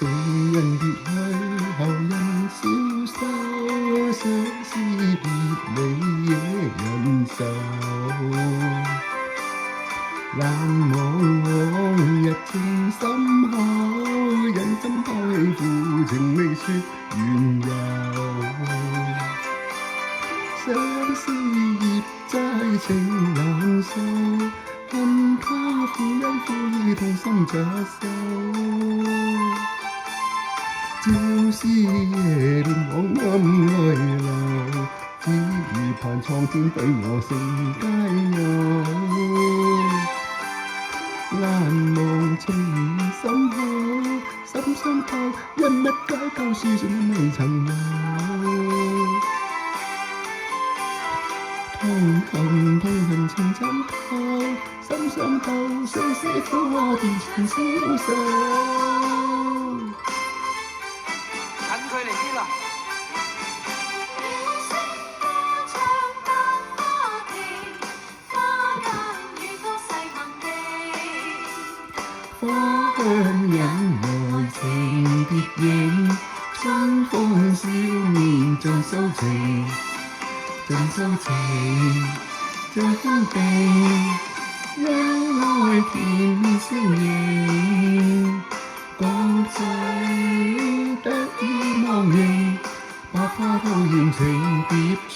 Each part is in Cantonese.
情人別去後人消瘦，相思別離惹人愁。難忘往日情深厚，忍心拋棄負情未說緣由。相思葉齋情難受，恨他負恩負義痛心着手。朝思夜戀往暗來流，只盼蒼天對我成佳偶。難忘情深厚，心傷透，因一街舊書信未曾有。痛恨情參透，心傷透，相思苦我變成消瘦。近距離啲啦。花香引來情別影，春風笑面盡收情，盡收情，像分定，恩愛甜面笑盈，共濟得意忘形，百花吐豔情蝶穿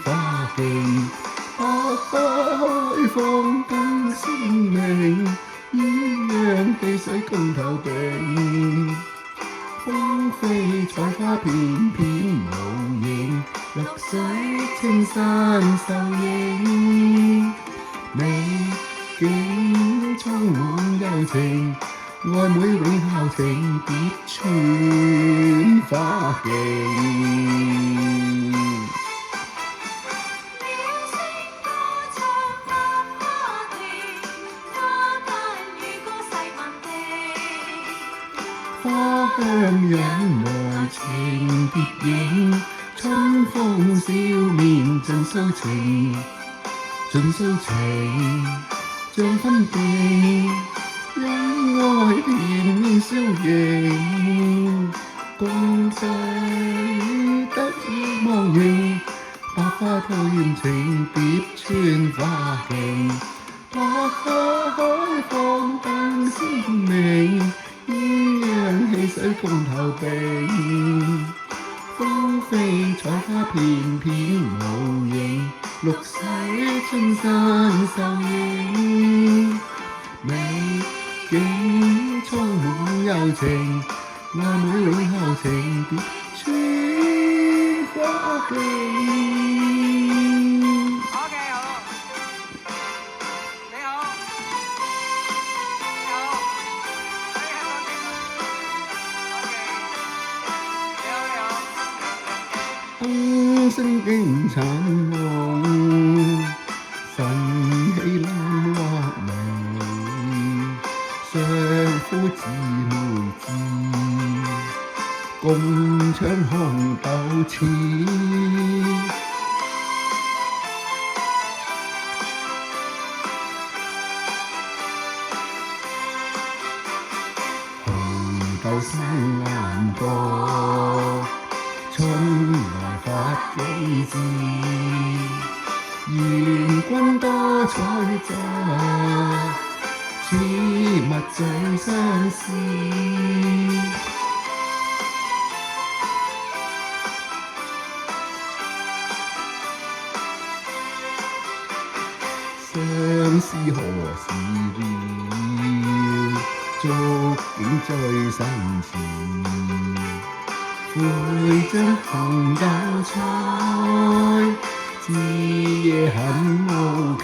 花徑，百花開放更鮮明。鸳鸯戲水共頭並，風飛彩花片片無形，綠水青山秀影，美景充滿柔情，愛妹永效情蝶穿花徑。花香引來情別影，春風笑面盡收情，盡收情，像分定，恩愛甜面笑盈，共濟得意忘形，百花吐豔情蝶穿花徑，百花開放更鮮明。鸳鸯戲水共頭並，風飛彩花片片無形，綠水青山秀影，美景充滿柔情，愛妹永效情蝶穿花徑。燈聲驚殘夢，晨曦冷畫眉，相夫姊妹知，共唱紅豆詞。紅豆生眼角，春來發幾枝，願君多采摘，此物最相思。相思何時了，觸景最新潮。會將紅豆採，枝夜很無期。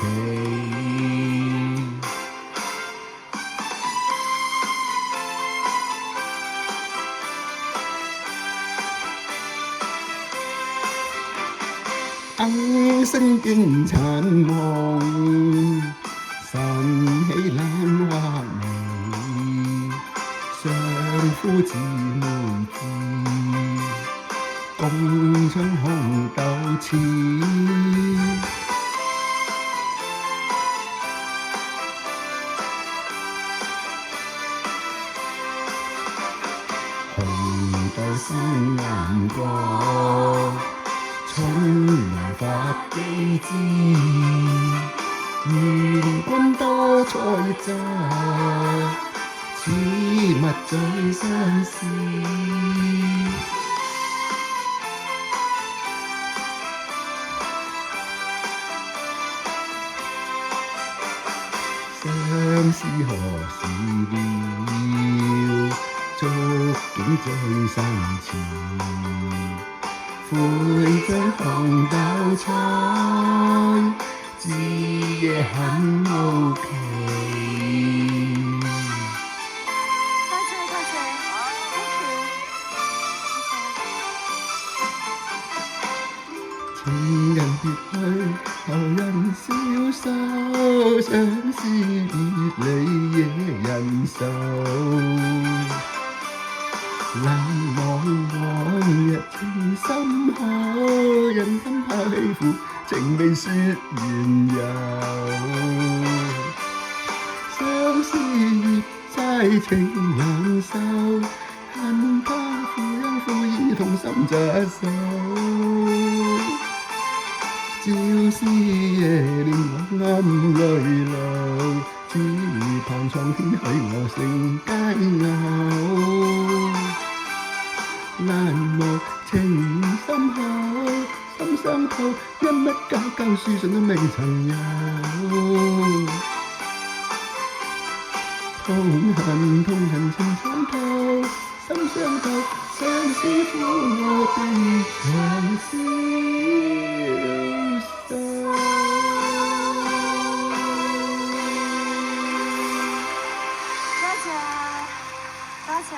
燈聲驚殘夢，晨曦冷畫眉，相夫姊妹知，共唱紅豆詞。幾枝，願君多采摘，此物最相思。相思何時了？觸景最深切。悔將紅豆菜，枝夜很好奇。多謝多謝情人別去，後人消瘦，相思別離惹人愁。冷望往日情深厚，人心怕欺負，情未說緣由。相思葉齋情難受，恨他負恩負義同心疾首。朝思夜念我暗淚流，只盼蒼天許我成佳偶。難忘情深厚，心相透，因乜交交書信都未曾有。痛恨情參透，心相透，相思苦我的長消瘦。多謝。